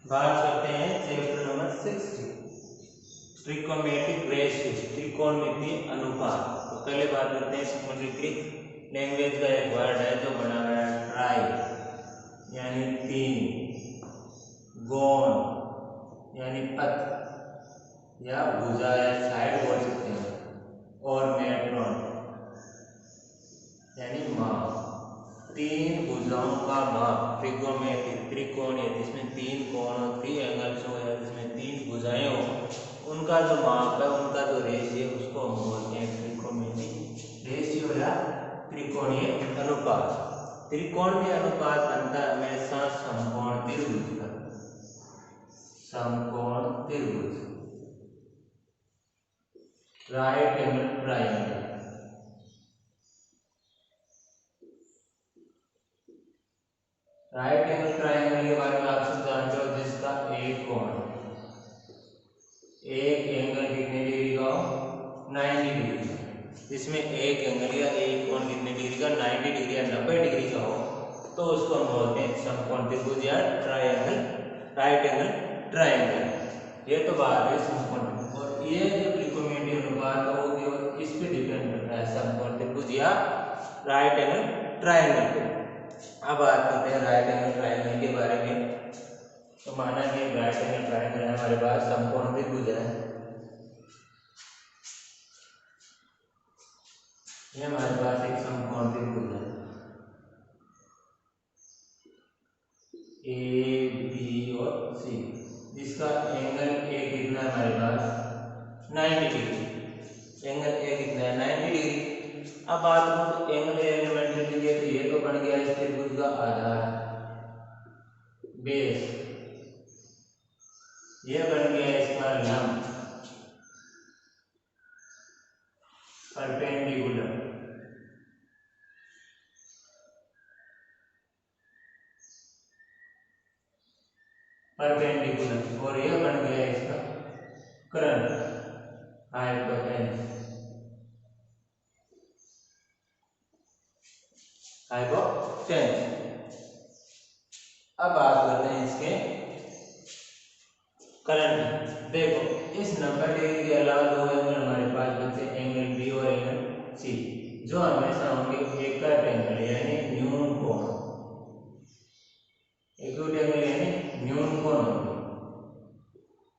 बात करते हैं चैप्टर नंबर 60 ट्रिकोमेट्रिक रेशियो, त्रिकोणमितीय अनुपात। तो पहले बात करते हैं त्रिकोणमितीय लैंग्वेज का एक वर्ड है जो बना हुआ है ट्राई यानी तीन, गोण यानी पथ या भुजा या साइड बोल सकते हैं, और मेट्रॉन यानी माप। तीन भुजाओं का माप त्रिकोणमितीय, त्रिकोणीय जिसमें तीन कोण हो, थ्री एंगल्स हो या जिसमें तीन भुजाएं हो, उनका जो माप है, उनका जो रेशियो उसको हम बोलते हैं त्रिकोणमितीय रेशियो या त्रिकोणीय अनुपात। त्रिकोणीय अनुपात बनता है हमेशा समकोण त्रिभुज का, समकोण त्रिभुज, right angle triangle. Right angle triangle के बारे में आप सब जानते हो, जिसका एक कोण, एक एंगल कितने डिग्री का हो, 90 डिग्री। जिसमें एक एंगल या एक कोण कितने डिग्री का, 90 डिग्री या 90 डिग्री का हो, तो उसको हम बोलते हैं समकोण त्रिभुज या ट्रायंगल, राइट एंगल ट्रायंगल। ये तो बात है समकोण त्रिभुज। और ये जो त्रिकोणमितीय अनुपात है वो केवल इस पे डिपेंड करता है, समकोण त्रिभुज या राइट एंगल ट्रायंगल पे। अब बात करते हैं राइट एंगल ट्रायंगल के बारे में। तो माना कि राइट एंगल ट्रायंगल है हमारे पास, समकोण त्रिभुज है, ये हमारे पास एक समकोण त्रिभुज है ए बी और सी, जिसका एंगल ए कितना है हमारे पास, 90 डिग्री। एंगल ए कितना है, 90 डिग्री। अब बात करूं तो एंगल ए 90 डिग्री, तो ये तो बन गया इस त्रिभुज का आधार, बेस, ये बन गया इसका लंब, परपेंडिकुलर, परपेंडिकुलर, और यह बन गया इसका कर्ण, हाइपोटेन्यूस, हाइपोटेन्यूस। अब बात करते हैं इसके करंट। देखो इस 90 डिग्री के अलावा दो एंगल हमारे पास बचे, एंगल बी और एंगल सी, जो हमेशा होंगे एकट एंगल यानी न्यून कोण, एक्यूट एंगल यानी न्यून कोण होंगे।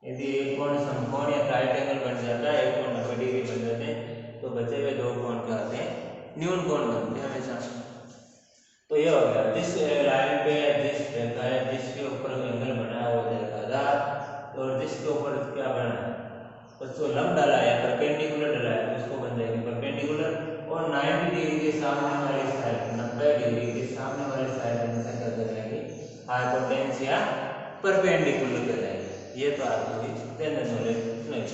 यदि एक कोण समकोण या राइट एंगल बन जाता है, एक कोण 90 डिग्री बन जाते हैं, तो बचे हुए दो कोण क्या होते हैं, न्यून कोण बनते हैं हमेशा। तो ये हो गया, जिस लाइन पे जिस रेखा है जिसके ऊपर एंगल बना है वो जाएगा आधार, और जिसके ऊपर क्या बना है, उसको लंब डाला है, परपेंडिकुलर डाला है, तो उसको बन जाएगी परपेंडिकुलर। और 90 डिग्री के सामने वाली साइड, 90 डिग्री के सामने वाली साइड हमेशा क्या कहलाएगी, हाइपोटेन्यूस या परपेंडिकुलर कहलाएगी। ये तो आपको भी जनरल नॉलेज नहीं।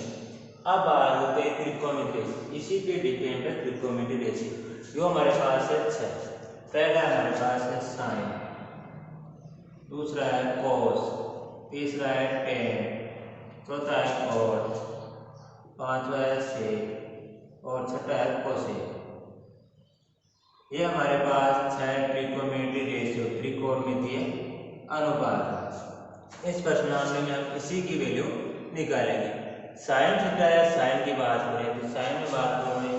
अब बात होते हैं त्रिकोणमितीय, इसी पे डिपेंड है त्रिकोणमितीय रेशियो। जो हमारे पास है 6, पहला हमारे पास है साइन, दूसरा है कोस, तीसरा है टेन, चौथा है कॉट, पांचवा है सेक, और छठा है कोसेक। ये हमारे पास 6 त्रिकोणमितीय रेशियो, त्रिकोणमितीय अनुपात। इस प्रश्नावली में हम इसी की वैल्यू निकालेंगे। साइन थीटा या साइन की बात करें तो साइन में बात करें,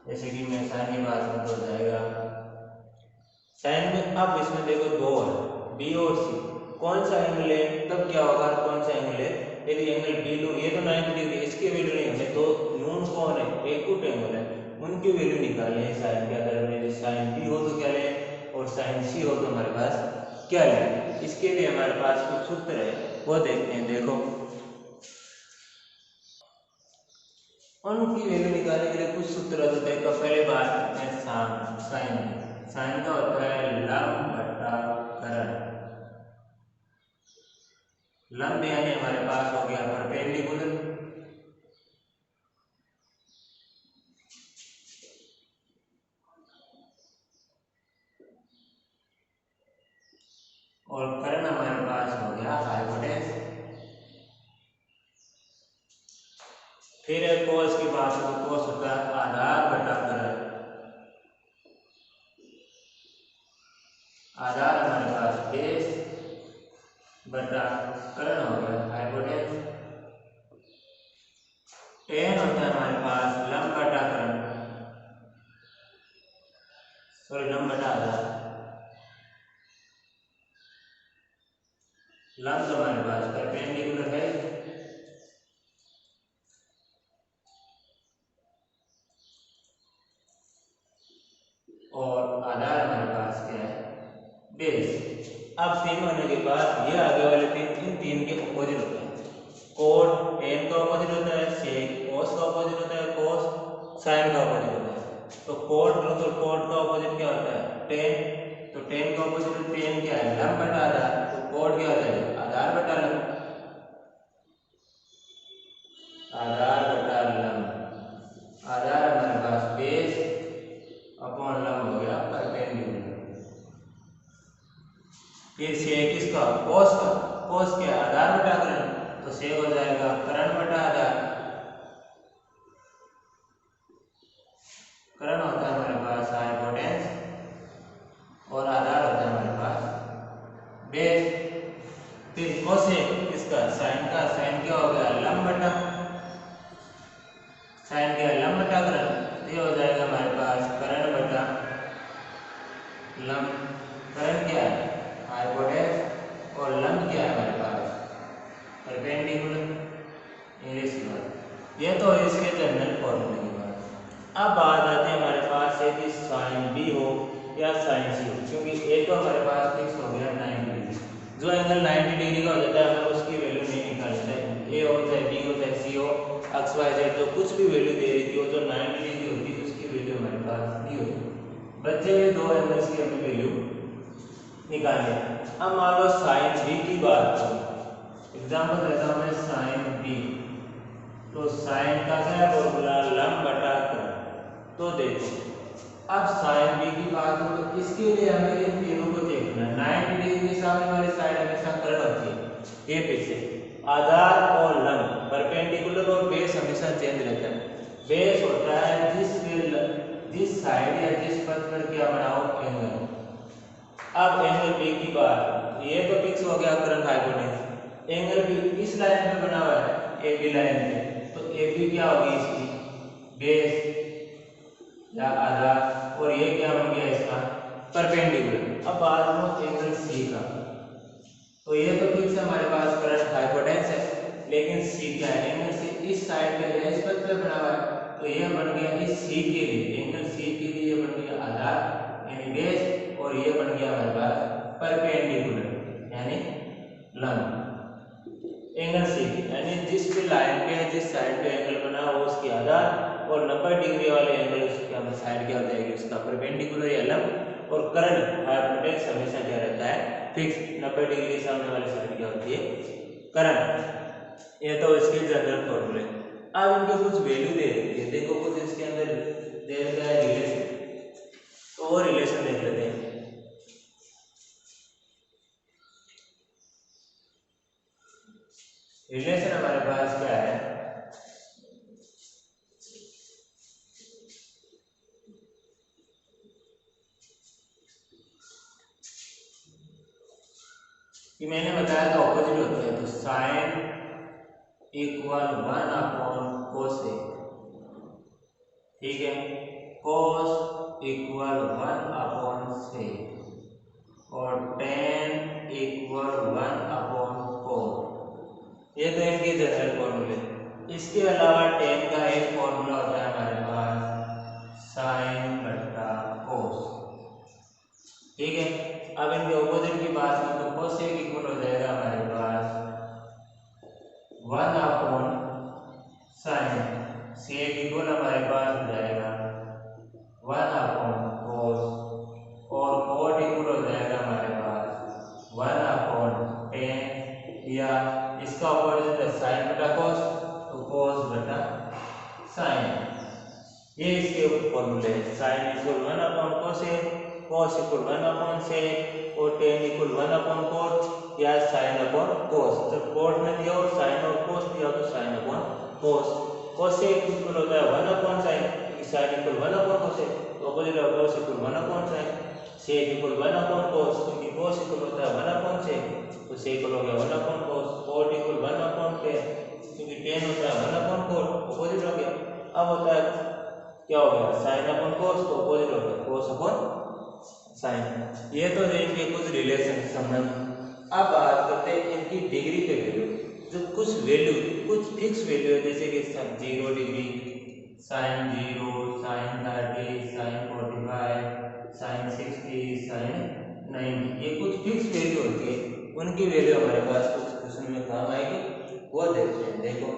जैसे कि मैं साइन की बात करूँ तो हो जाएगा साइन में। अब इसमें देखो दो है, बी और सी, कौन सा एंगल है तब क्या होगा, कौन सा एंगल है। यदि एंगल बी लो, ये तो 90 डिग्री, इसकी वैल्यू नहीं, हमें दो न्यून कोण है, एक्यूट एंगल है, उनकी वैल्यू निकालनी है। साइन क्या करेंगे, साइन बी हो तो क्या ले, और साइन सी हो तो हमारे पास क्या ले। इसके लिए हमारे पास कुछ सूत्र है, वो देखते हैं। देखो उनकी वैल्यू निकालने के लिए कुछ सूत्र है, तो देखो पहले बात करते हैं साइन। साइन का होता है लंब बटा कर्ण। लंब यानी हमारे पास हो गया परपेंडिकुलर, और कर्ण हमारे पास हो गया हाइपोटेन्यूस। फिर कोस की बात हो तो कोस होता है आधार बटा कर्ण। आधार हमारे पास बेस बटा करण हो गया हाइपोटेन्यूज। टेन होता है हमारे पास लंब बटा करण, सॉरी लंब बटा आधार। लंब तो हमारे पास परपेंडिकुलर है, और आधार हमारे पास क्या है, बेस। अब तीन होने के बाद ये आगे वाले तीन, इन तीन के अपोजिट होते हैं। कोट टेन का अपोजिट होता है, सेक कोस का अपोजिट होता है, कोस साइन का अपोजिट होता है। तो कोट तो कोट का अपोजिट क्या होता है, टेन। तो टेन का अपोजिट टेन क्या है, लंब बटा आधार। तो कोट क्या होता है, आधार बटा लंब, आधार बटा लंब। आधार हमारे पास बेस अपॉन लंब हो गया परपेंडिकुलर। फिर सेक किसका, कोस का। कोस क्या, आधार बटा करण। तो सेक हो जाएगा करण बटा आधार। करण होता है हमारे पास हाइपोटेन्यूज और आधार होता है हमारे पास बेस। फिर कोसेक किसका, साइन का। साइन क्या हो गया, लंब बटा, साइन क्या, लंब बटा करण। ये हो जाएगा हमारे पास करण बटा लंब। करण क्या है, हाइपोटेन्यूज, और लंब क्या है हमारे पास, परपेंडिकुलर। इंग्लिश की बात ये तो इसके जनरल फॉर्मूले की बात। अब बात आती है हमारे पास यदि साइन बी हो या साइन सी हो, क्योंकि एक तो हमारे पास फिक्स हो गया 90 डिग्री। जो एंगल 90 डिग्री का हो जाता है हमें उसकी वैल्यू नहीं निकालनी है, ए हो चाहे बी हो चाहे सी हो, एक्स वाई जेड जो कुछ भी वैल्यू दे रही थी वो जो 90 डिग्री होती है उसकी वैल्यू हमारे पास नहीं होती। बच्चे हुए दो एंगल्स की हमें वैल्यू निकालनी है। अब मान लो साइन बी की बात करें, एग्जाम्पल देता हूं मैं साइन बी। तो साइन का क्या है फॉर्मूला, लंब बटा करण। तो देखो अब साइन बी की बात हो तो इसके लिए हमें इन तीनों को देखना है। 90 डिग्री के सामने वाली साइड हमेशा करण होती है, ये पीछे आधार और लंब परपेंडिकुलर, और बेस हमेशा चेंज रहता है। बेस होता है जिस साइड या जिस पथ पर क्या बनाओ एंगल। अब एंगल बी की बात, ये तो फिक्स हो गया करण हाइपोटेन्यूज। एंगल बी इस लाइन पे बना हुआ है, ए बी लाइन पे, तो ए बी क्या होगी इसकी, बेस या आधार, और ये क्या बन गया इसका, परपेंडिकुलर। अब बात करो एंगल सी का, तो ये तो फिक्स है हमारे पास करण हाइपोटेन्यूज है, लेकिन सी क्या है, एंगल सी इस साइड पे या इस पथ पे बना हुआ है, तो ये बन गया इस सी के लिए, एंगल सी के लिए ये बन गया आधार यानी बेस, और ये बन गया हमारे पास परपेंडिकुलर यानी लंब। एंगल सी यानी जिस भी लाइन पे है, जिस साइड पे एंगल बना हो उसकी आधार, और 90 डिग्री वाले एंगल उसकी हम साइड क्या हो जाएगी, उसका परपेंडिकुलर या लंब। और करण हाइपोटेन्यूज हमेशा क्या रहता है, फिक्स। 90 डिग्री सामने वाली साइड क्या होती है, करण। ये तो इसके जनरल फॉर्मूले। अब इनके कुछ वैल्यू दे रखी है, देखो कुछ इसके अंदर दे रखा है रिलेशन, तो वो रिलेशन देख लेते हैं। रिलेशन हमारे पास क्या है, कि मैंने बताया था ऑपोजिट होते हैं, तो साइन इक्वल 1 अपॉन कोसेक, ठीक है, कोस इक्वल 1 अपॉन सेक, और टेन इक्वल 1 अपॉन कोट। ये तो इनके जनरल फॉर्मूले। इसके अलावा टेन का एक फॉर्मूला होता है हमारे पास, साइन बटा कोस, ठीक है। अब इनके ऑपोजिट की बात करें तो कोसेक इक्वल हो जाएगा हमारे पास 1 अपॉन साइन, सेक इक्वल हमारे पास हो जाएगा 1 अपॉन कोस, और कोट इक्वल हो जाएगा हमारे पास 1 अपॉन टेन, या इसका ऑपोजिट है साइन बटा कोस, तो कोस बटा साइन। ये इसके फॉर्मूले हैं, sine equal 1 upon cosec, cos equal 1 upon sec, और tan इक्वल 1 अपॉन कोट, या sin अपॉन cos। जब कोट में दिया और sin और cos दिया तो sin upon cos। cosec equal होता है 1 upon sin, sin equal 1 upon cosec, तो अपोजिट है cos equal 1 upon sin। sec equal 1 upon cos, क्योंकि cos इक्वल होता है 1 अपॉन sec। तो सेक हो गया 1/cos, cot इक्वल 1/10, क्योंकि tan होता है 1/cot, अपोजिट हो गया। अब होता है क्या हो गया sin/cos, तो अपोजिट हो गया cos/sin। ये तो रहेंगे कुछ रिलेशन संबंध। अब बात करते हैं इनकी डिग्री पे वैल्यू। जो कुछ वैल्यू, कुछ फिक्स वैल्यू है, जैसे कि 0 degree, sin 0, sin 30, sin 45, sin 60, sin 90, ये कुछ फिक्स वैल्यू होती है। उनकी वैल्यू हमारे पास कुछ क्वेश्चन में काम आएगी, वो देखते हैं। देखो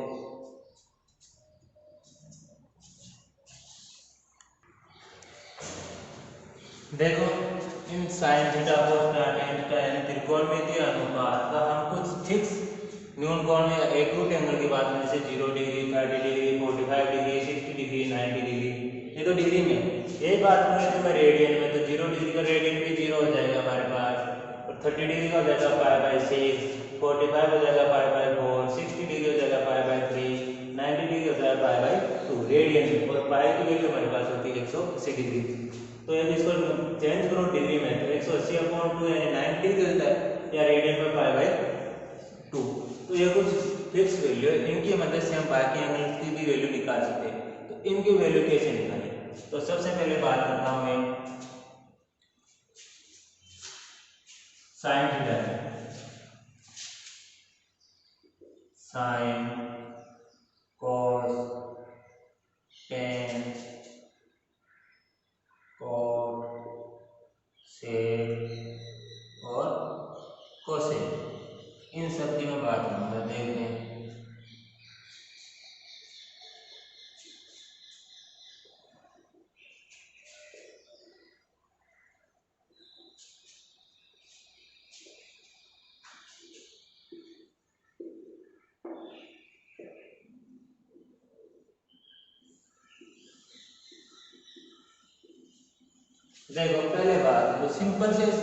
देखो इन sin theta cos tan theta यानी त्रिकोणमितीय अनुपात का हम कुछ फिक्स न्यून कोण में एक्यूट एंगल की बात करें, जैसे 0 degree, 30 degree, 45 degree, 60 degree, 90 degree, ये तो डिग्री में। यही बात करें तो मैं रेडियन में, तो 0 डिग्री का रेडियन भी 0 हो जाएगा हमारे पास, और 30 डिग्री का हो जाएगा π/6, 45 हो जाएगा π/4, 60 डिग्री हो जाएगा π/3, 90 डिग्री हो जाएगा π/2 रेडियन में, और पाई की वैल्यू हमारे पास होती है 180 डिग्री। तो यदि इसको चेंज करो डिग्री में, तो 180/2 यानी 90 डिग्री होता है, या रेडियन में π/2। तो ये कुछ फिक्स वैल्यू है, इनकी मदद से हम बाकी एंगल की भी वैल्यू निकाल सकते हैं। तो इनकी वैल्यू कैसे निकालें? तो सबसे पहले बात करता हूं मैं साइन थीटा की। साइन, कॉस, टेन, कॉट, सेक और कोसेक, इन सब की मैं बात करूंगा। देखते हैं देखो पहले बात, जो सिंपल से इस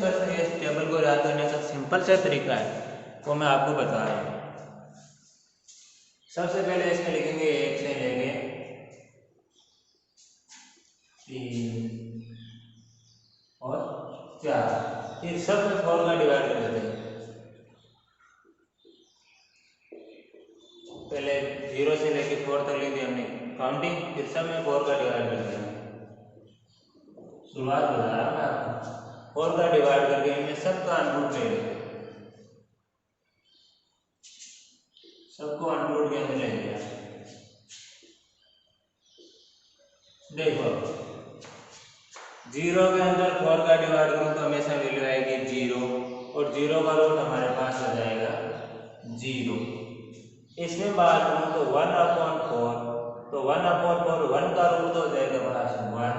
टेबल को याद करने का सिंपल सा तरीका है वो मैं आपको बता रहा हूँ। सबसे पहले इसमें लिखेंगे 1 से लेंगे 3 और 4, फिर सब में 4 का डिवाइड कर देते हैं। पहले 0 से लेके 4 तक लिख दिया हमने काउंटिंग, फिर सब में 4 का डिवाइड कर दिया। शुरुआत बता रहा मैं आपको, 4 का डिवाइड करके इनमें सबका अंडरूट ले लेते, सबको अंडरूट के अंदर ले लिया। देखो 0 के अंदर 4 का डिवाइड करूं तो हमेशा वैल्यू आएगी 0, और 0 का रूट हमारे पास हो जाएगा 0। इसमें बात करूं तो 1/4, तो 1/4 1 का रूट हो जाएगा हमारे पास 1,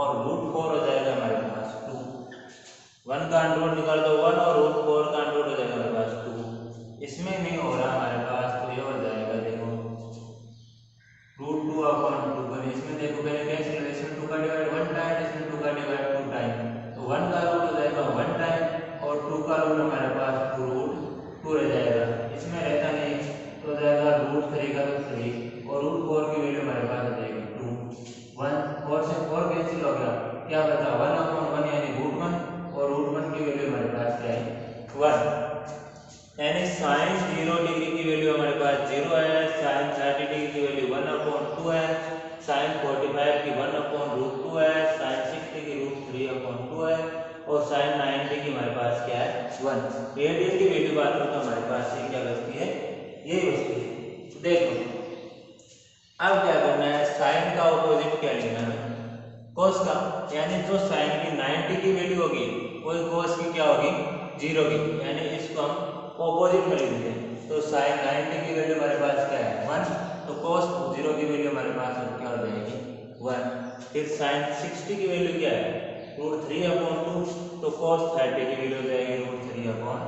और √4 हो जाएगा हमारे पास 2। 1 का अंडरूट निकाल दो 1, और √4 का अंडरूट हो जाएगा हमारे पास 2। इसमें नहीं हो रहा हमारे पास, तो ये हो जाएगा देखो √2/2 पर। इसमें देखो पहले कैसे, इसमें 2 का डिवाइड 1 टाइम, इसमें 2 का डिवाइड 2 टाइम, तो 1 का रूट हो जाएगा 1 टाइम, और 2 का रूट हमारे पास √2 रह जाएगा। इसमें रहता नहीं तो हो जाएगा √3 का 3, और √4 की वैल्यू हमारे पास हो जाएगी 2। 1 4 से 4 कैंसिल हो गया, क्या बचा 1/1 यानी √1, और √1 की वैल्यू हमारे पास क्या है 1। यानी sin 0 डिग्री की वैल्यू हमारे पास 0 है, sin 30 डिग्री की वैल्यू 1/2 है, sin 45 की 1/√2 है, sin 60 की √3/2 है, और sin 90 की हमारे पास क्या है 1। रेडियन की वैल्यू बात करो तो हमारे पास ये क्या बचती है, ये बचती है। देखो अब क्या करना है, sin का ऑपोजिट क्या लिखना है, cos का, यानी जो sin की 90 की वैल्यू होगी वही cos की क्या होगी 0 की, यानी इसको हम ऑपोजिट में लिख देते हैं। तो sin 90 की वैल्यू हमारे पास क्या है 1, तो cos 0 की वैल्यू हमारे पास क्या हो जाएगी 1। फिर sin 60 की वैल्यू क्या है √3/2, तो cos 30 की वैल्यू हो जाएगी √3/2।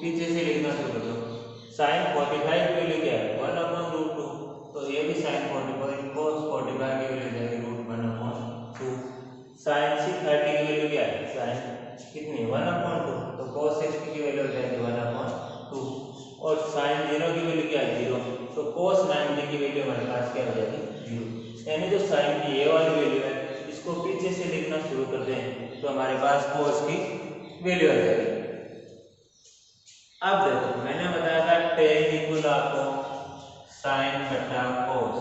पीछे से लिखना शुरू कर दो। sin 45 की वैल्यू क्या है 1/√2, तो ये भी sin 45, cos 45 की वैल्यू जाएगी √1/2। sin 30 की वैल्यू क्या है sin कितनी 1/2, तो cos 60 की वैल्यू हो जाएगी 1/2, और sin 0 की वैल्यू क्या है 0, तो cos 90 की वैल्यू हमारे पास क्या हो जाएगी 0। यानी जो sin की ये वाली वैल्यू है इसको पीछे से लिखना शुरू करते हैं तो हमारे पास cos की वैल्यू आ जाएगी। अब देखो मैंने बताया था टेन इक्वल आपको साइन बटा कोस,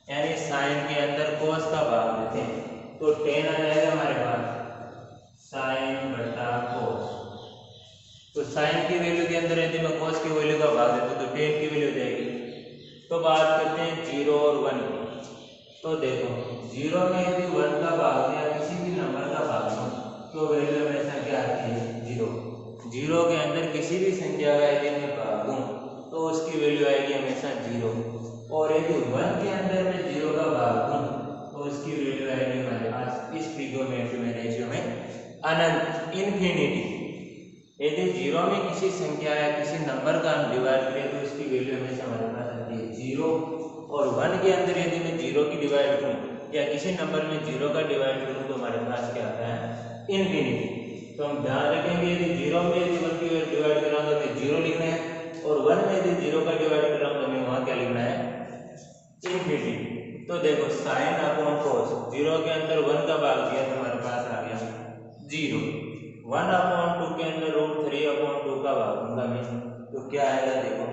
यानी साइन के अंदर कोस का भाग देते हैं तो टेन आ जाएगा हमारे पास साइन बटा कोस। तो साइन की वैल्यू के अंदर यदि मैं कोस की वैल्यू का भाग देता हूं तो टेन की वैल्यू हो जाएगी। तो बात करते हैं 0 और 1 की। तो देखो 0 में यदि 1 का भाग दिया किसी भी नंबर का भाग दो तो वैल्यू हमेशा क्या आती है 0। 0 के अंदर किसी भी संख्या का यदि मैं भाग दूं तो उसकी वैल्यू आएगी हमेशा 0। और यदि 1 के अंदर मैं 0 का भाग दूं तो उसकी वैल्यू आएगी हमारे पास इस ट्रिग्नोमेट्री में रेशियो में अनंत, इन्फिनिटी। यदि 0 में किसी संख्या या किसी नंबर का हम डिवाइड करें तो उसकी वैल्यू हमेशा हमारे पास आती है 0। और 1 के अंदर यदि मैं 0 की डिवाइड करूं या किसी नंबर में 0 का डिवाइड करूं तो हमारे पास क्या आता है इन्फिनिटी। तो हम ध्यान रखेंगे यदि 0 में यदि 1 की डिवाइड कर रहा हूं तो हमें 0 लिखना है और 1 में यदि 0 का डिवाइड कर रहा हूं तो हमें वहां क्या लिखना है इन्फिनिटी। तो देखो साइन अपॉन कोस, 0 के अंदर 1 का भाग दिया तो हमारे पास आ गया 0। 1/2 के अंदर √3/2 का भाग दूंगा मैं तो क्या आएगा देखो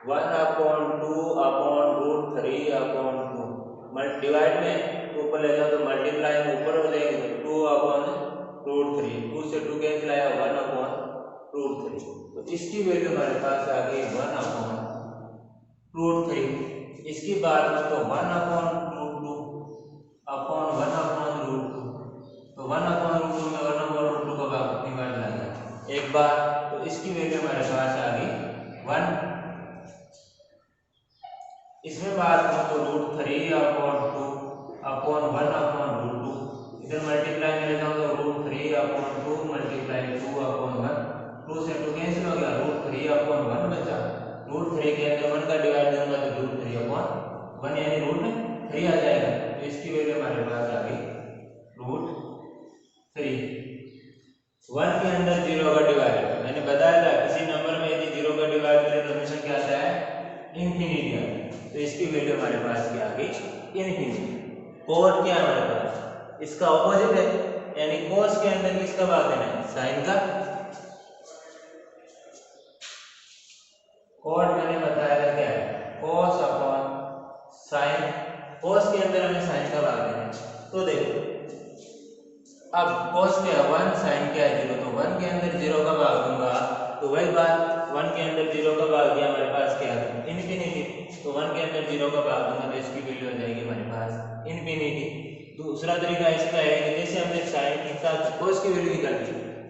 1/2/√3/2 डिवाइड में ऊपर ले जाओ तो मल्टीप्लाई ऊपर हो जाएगी 2/√3, 2 से 2 कैंसिल आया 1/√3। तो इसकी वैल्यू हमारे पास आ गई 1/√3। इसकी बात तो 1/√2 अपॉन 1/√2। तो 1/√2 में 1/√2 का भाग कितनी बार लाएगा एक बार। तो इसकी वैल्यू हमारे पास आ गई 1। इसमें बात करूं तो √3/2 अपॉन 1/√2, इधर मल्टीप्लाई में ले जाऊं तो √3/2 मल्टीप्लाई 2/1, 2 से 2 कैंसिल हो गया √3/1 बचा। √3 के अंदर 1 का डिवाइड करूंगा तो √3/1 यानी √3 आ जाएगा। तो इसकी वैल्यू हमारे पास आ गई √3। 1 के अंदर 0 का डिवाइड मैंने बताया था किसी नंबर में यदि 0 का डिवाइड करें तो हमेशा क्या आता है इन्फिनिटी आता है। तो इसकी वैल्यू हमारे पास क्या आ गई इन्फिनिटी। कोस क्या है हमारे पास इसका ऑपोजिट है, यानी कोस के अंदर किसका भाग देना है साइन का। कोड मैंने बताया था क्या है कोस अपॉन साइन। कोस के अंदर हमें साइन का भाग देना है। तो देखो अब कोस क्या है 1, साइन क्या है 0। तो 1 के अंदर 0 का भाग दूंगा तो वही बात 1 के अंदर 0 का भाग दिया हमारे पास क्या है इन्फिनिटी। तो 1 के अंदर 0 का भाग दूंगा तो इसकी वैल्यू हो जाएगी हमारे पास इन्फिनिटी। दूसरा तरीका इसका है कि जैसे हमने साइन के साथ कोस की वैल्यू निकाली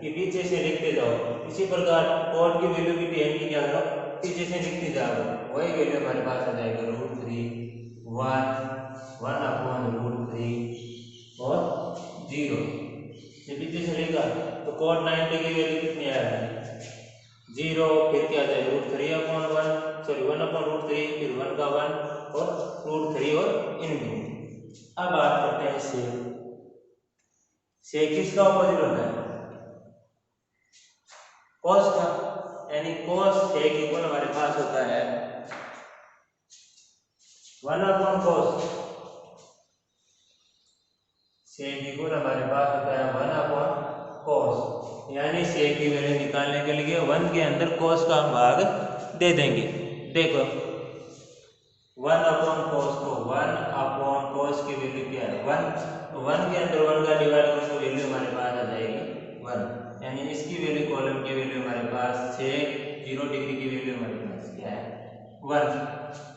कि पीछे से लिखते जाओ, इसी प्रकार कोड की वैल्यू भी टेन की क्या करो पीछे से लिखते जाओ, वही वैल्यू हमारे पास आ जाएगा √3 1/√3 और 0। ये पीछे से लिखा तो cos 90 की वैल्यू कितनी आएगी 0, फिर क्या आ जाएगा √3/1 सॉरी 1/√3 फिर 1 का 1 और √3 और इन्फिनिटी। अब बात करते हैं सेक। सेक किसका ऑपोजिट होता है cos का, यानी cos सेक इक्वल हमारे पास होता है 1/cos। सेक इक्वल हमारे पास होता है 1/cos, यानी सेक की वैल्यू निकालने के लिए 1 के अंदर cos का हम भाग दे देंगे। देखो 1/cos को 1/cos की वैल्यू क्या है 1। तो 1 के अंदर 1 का डिवाइड करें तो वैल्यू हमारे पास आ जाएगी 1, यानी इसकी वैल्यू कॉलम की वैल्यू हमारे पास सेक 0 डिग्री की वैल्यू हमारे पास क्या है 1।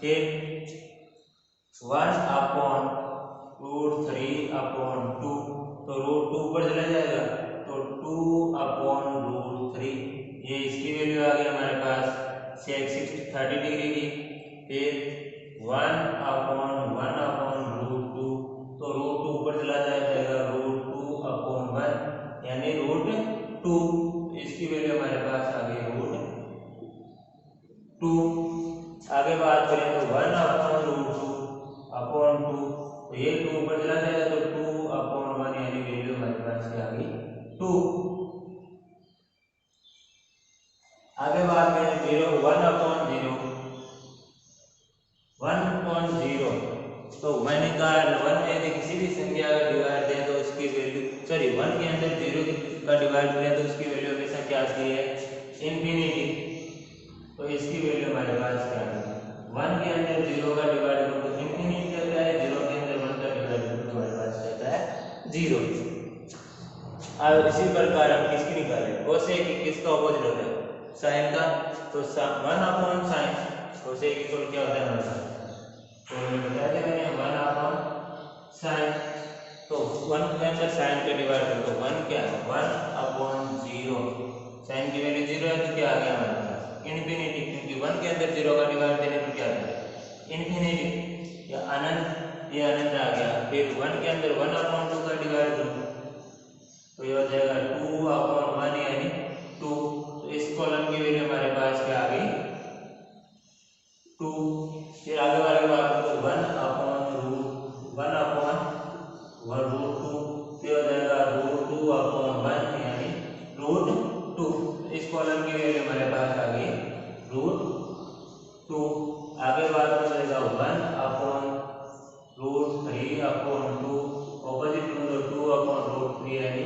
फिर 1/√3/2 तो √2 ऊपर चला जाएगा तो 2/√3 ये इसकी वैल्यू आ गई हमारे पास सेक 30 डिग्री की। फिर 1/1/√2 तो √2 ऊपर चला जाएगा √2/1 यानी √2, इसकी वैल्यू हमारे पास आ गई √2। आगे बात करें तो 1/√2/2 तो ये 2 ऊपर चला जाएगा तो 2/1 यानी वैल्यू हमारे पास क्या आ गई 2। आगे बात करें 1/0 तो मैंने कहा 1 में यदि किसी भी संख्या का डिवाइड दें तो उसकी वैल्यू अंदर 0 का डिवाइड करें तो उसकी वैल्यू हमेशा क्या आती है, इन्फिनिटी। तो इसकी वैल्यू हमारे पास क्या है, 1 के अंदर 0 का डिवाइड करो तो इन्फिनिटी आता है, 0 के अंदर 1 का डिवाइड करो तो हमारे पास आता है 0। और इसी प्रकार हम किसकी निकालें, कोसेक की, किसका ऑपोजिट होता है, साइन का। तो 1/sin कोसेक इक्वल क्या होता है हमारे पास, तो मैंने बताया था मैंने 1/sin। तो 1 के अंदर साइन का डिवाइड करो तो 1 क्या है, 1/0। साइन की वैल्यू 0 है तो क्या आ गया हमारे पास, इन्फिनिटी, क्योंकि 1 के अंदर 0 का डिवाइड देने पर क्या आता है, इन्फिनिटी या अनंत, ये अनंत आ गया। फिर 1 के अंदर 1/2 का डिवाइड करो तो ये हो जाएगा 2/1 यानी 2। तो इस कॉलम की वैल्यू हमारे पास क्या आ गई, 2। फिर आगे वाली बात तो 1/√2 फिर हो जाएगा √2/1 यानी √2। इस कॉलम की वैल्यू हमारे पास आ गई √2। आगे बात हो जाएगा 1/√3/2, ऑपोजिट करो तो 2/√3 यानी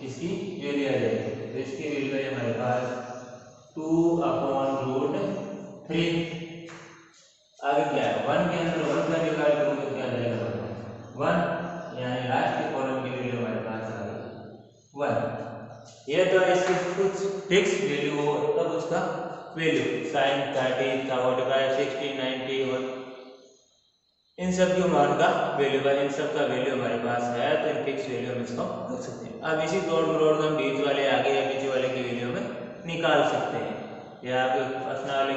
इसकी वैल्यू आ जाएगी। तो इसकी वैल्यू है हमारे पास 2/√3। आगे क्या है, 1 के अंदर 1 का डिवाइड करोगे तो क्या आ जाएगा, 1 यानी लास्ट के कॉलम की वैल्यू हमारे पास आ गई 1। ये तो इसकी कुछ फिक्स वैल्यू हो तब उसका वैल्यू sin 30 45 60 90 और इन सब की मान का वैल्यू है, इन सब का वैल्यू हमारे पास है तो इन फिक्स वैल्यू हम इसको रख सकते हैं। अब इसी तोड़ मरोड़ को हम बीच वाले आगे या पीछे वाले की वैल्यू में निकाल सकते हैं। यह आपके प्रश्नावली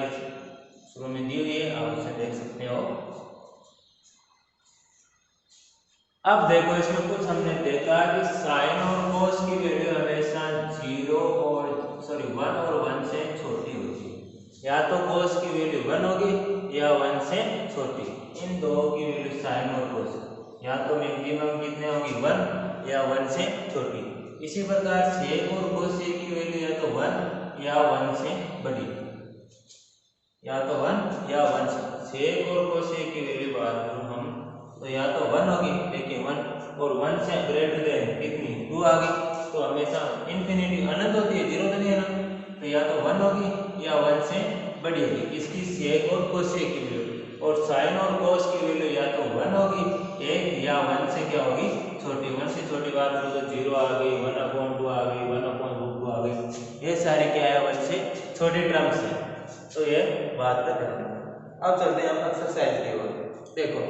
शुरू में दी हुई है, आप उसे देख सकते हो। अब देखो इसमें कुछ हमने देखा कि साइन और कोस की वैल्यू हमेशा 1 और 1 से छोटी होती है। या तो कोस की वैल्यू 1 होगी या 1 से छोटी, इन दो की वैल्यू साइन और कोस या तो मैक्सिमम कितने होगी, 1 या 1 से छोटी। इसी प्रकार सेक और कोसेक की वैल्यू या तो 1 या 1 से बड़ी, या तो 1 या 1 से। सेक और कोसेक की वैल्यू बात करूं हम तो या तो 1 होगी, देखिए 1 और 1 से ग्रेटर देन कितनी 2 आ गई, तो हमेशा इन्फिनिटी अनंत होती है, 0 तो नहीं है ना, तो या तो 1 होगी या 1 से बड़ी होगी इसकी सेक और कोसेक की वैल्यू। और साइन और कोस की वैल्यू या तो 1 होगी 1 या 1 से क्या होगी, छोटी। 1 से छोटी बात करो तो 0 आ गई, 1/2 आ गई, 1/√2 आ गई, ये सारी क्या है 1 से छोटी टर्म्स है। तो ये बात का ध्यान रखना। अब चलते हैं हम एक्सरसाइज की ओर। देखो